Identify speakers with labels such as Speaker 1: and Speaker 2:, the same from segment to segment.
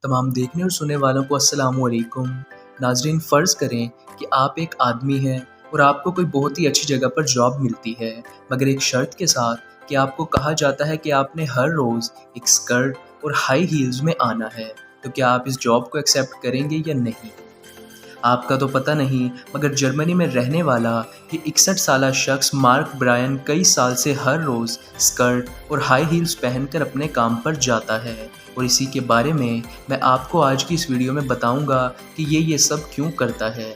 Speaker 1: तमाम देखने और सुनने वालों को अस्सलामुअलैकुम। नाज़रीन, फ़र्ज़ करें कि आप एक आदमी हैं और आपको कोई बहुत ही अच्छी जगह पर जॉब मिलती है, मगर एक शर्त के साथ कि आपको कहा जाता है कि आपने हर रोज़ एक स्कर्ट और हाई हील्स में आना है। तो क्या आप इस जॉब को एक्सेप्ट करेंगे या नहीं? आपका तो पता नहीं, मगर जर्मनी में रहने वाला ये 61 साला शख्स मार्क ब्रायन कई साल से हर रोज़ स्कर्ट और हाई हील्स पहनकर अपने काम पर जाता है। और इसी के बारे में मैं आपको आज की इस वीडियो में बताऊंगा कि ये सब क्यों करता है।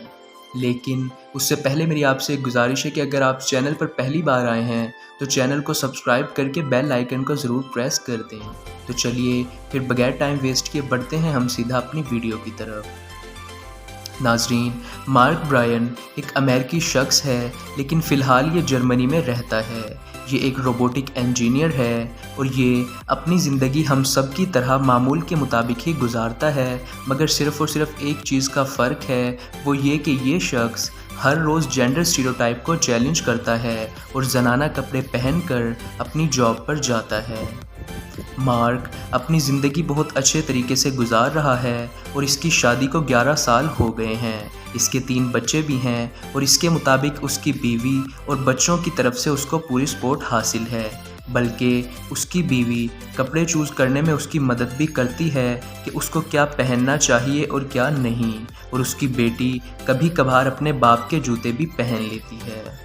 Speaker 1: लेकिन उससे पहले मेरी आपसे एक गुजारिश है कि अगर आप चैनल पर पहली बार आए हैं तो चैनल को सब्सक्राइब करके बेल आइकन को ज़रूर प्रेस कर दें। तो चलिए फिर बगैर टाइम वेस्ट किए बढ़ते हैं हम सीधा अपनी वीडियो की तरफ। नाज़रीन, मार्क ब्रायन एक अमेरिकी शख्स है, लेकिन फ़िलहाल ये जर्मनी में रहता है। ये एक रोबोटिक इंजीनियर है और ये अपनी ज़िंदगी हम सब की तरह मामूल के मुताबिक ही गुजारता है, मगर सिर्फ़ और सिर्फ एक चीज़ का फ़र्क है, वो ये कि ये शख्स हर रोज़ जेंडर स्टीरियोटाइप को चैलेंज करता है और ज़नाना कपड़े पहनकर अपनी जॉब पर जाता है। मार्क अपनी ज़िंदगी बहुत अच्छे तरीके से गुजार रहा है और इसकी शादी को 11 साल हो गए हैं। इसके 3 बच्चे भी हैं और इसके मुताबिक उसकी बीवी और बच्चों की तरफ से उसको पूरी सपोर्ट हासिल है। बल्कि उसकी बीवी कपड़े चूज़ करने में उसकी मदद भी करती है कि उसको क्या पहनना चाहिए और क्या नहीं, और उसकी बेटी कभी कभार अपने बाप के जूते भी पहन लेती है।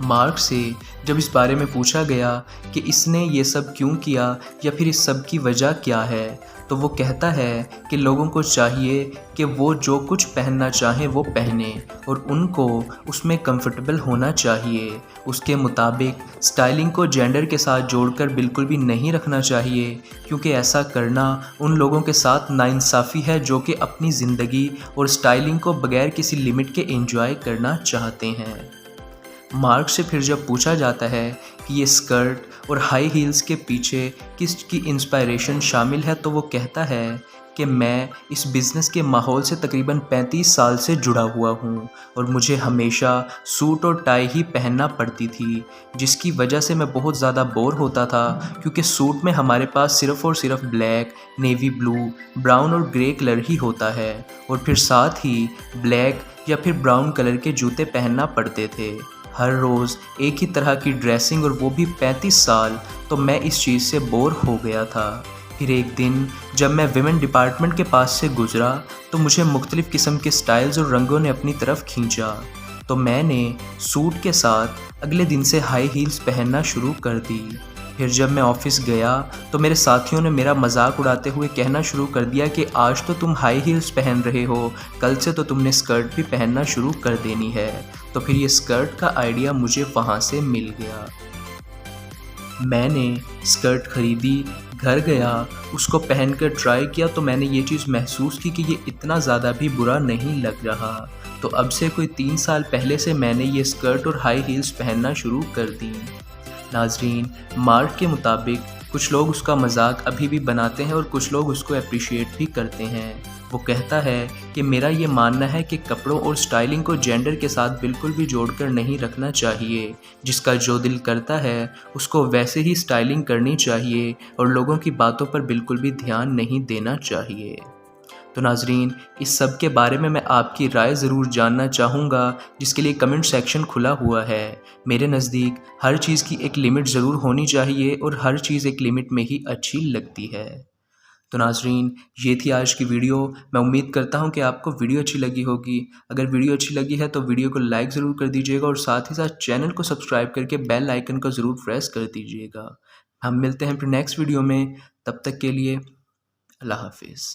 Speaker 1: मार्क से जब इस बारे में पूछा गया कि इसने ये सब क्यों किया या फिर इस सब की वजह क्या है, तो वो कहता है कि लोगों को चाहिए कि वो जो कुछ पहनना चाहें वो पहने और उनको उसमें कंफर्टेबल होना चाहिए। उसके मुताबिक स्टाइलिंग को जेंडर के साथ जोड़कर बिल्कुल भी नहीं रखना चाहिए, क्योंकि ऐसा करना उन लोगों के साथ नाइंसाफ़ी है जो कि अपनी ज़िंदगी और स्टाइलिंग को बगैर किसी लिमिट के एंजॉय करना चाहते हैं। मार्क से फिर जब पूछा जाता है कि ये स्कर्ट और हाई हील्स के पीछे किसकी इंस्पायरेशन शामिल है, तो वो कहता है कि मैं इस बिज़नेस के माहौल से तकरीबन 35 साल से जुड़ा हुआ हूँ और मुझे हमेशा सूट और टाई ही पहनना पड़ती थी, जिसकी वजह से मैं बहुत ज़्यादा बोर होता था, क्योंकि सूट में हमारे पास सिर्फ़ और सिर्फ ब्लैक, नेवी ब्लू, ब्राउन और ग्रे कलर ही होता है, और फिर साथ ही ब्लैक या फिर ब्राउन कलर के जूते पहनना पड़ते थे। हर रोज़ एक ही तरह की ड्रेसिंग, और वो भी 35 साल, तो मैं इस चीज़ से बोर हो गया था। फिर एक दिन जब मैं विमेन डिपार्टमेंट के पास से गुज़रा तो मुझे मुख्तलिफ़ किस्म के स्टाइल्स और रंगों ने अपनी तरफ खींचा, तो मैंने सूट के साथ अगले दिन से हाई हील्स पहनना शुरू कर दी। फिर जब मैं ऑफ़िस गया तो मेरे साथियों ने मेरा मजाक उड़ाते हुए कहना शुरू कर दिया कि आज तो तुम हाई हील्स पहन रहे हो, कल से तो तुमने स्कर्ट भी पहनना शुरू कर देनी है। तो फिर ये स्कर्ट का आइडिया मुझे वहाँ से मिल गया। मैंने स्कर्ट ख़रीदी, घर गया, उसको पहनकर ट्राई किया, तो मैंने ये चीज़ महसूस की कि ये इतना ज़्यादा भी बुरा नहीं लग रहा। तो अब से कोई 3 साल पहले से मैंने ये स्कर्ट और हाई हील्स पहनना शुरू कर दी। नाज़रीन, मार्क के मुताबिक कुछ लोग उसका मजाक अभी भी बनाते हैं और कुछ लोग उसको अप्रिशिएट भी करते हैं। वो कहता है कि मेरा ये मानना है कि कपड़ों और स्टाइलिंग को जेंडर के साथ बिल्कुल भी जोड़कर नहीं रखना चाहिए। जिसका जो दिल करता है उसको वैसे ही स्टाइलिंग करनी चाहिए और लोगों की बातों पर बिल्कुल भी ध्यान नहीं देना चाहिए। तो नाज़रीन, इस सब के बारे में मैं आपकी राय ज़रूर जानना चाहूँगा, जिसके लिए कमेंट सेक्शन खुला हुआ है। मेरे नज़दीक हर चीज़ की एक लिमिट ज़रूर होनी चाहिए और हर चीज़ एक लिमिट में ही अच्छी लगती है। तो नाज़रीन, ये थी आज की वीडियो। मैं उम्मीद करता हूँ कि आपको वीडियो अच्छी लगी होगी। अगर वीडियो अच्छी लगी है तो वीडियो को लाइक ज़रूर कर दीजिएगा और साथ ही साथ चैनल को सब्सक्राइब करके बेल आइकन को ज़रूर प्रेस कर दीजिएगा। हम मिलते हैं फिर नेक्स्ट वीडियो में, तब तक के लिए अल्लाह हाफिज़।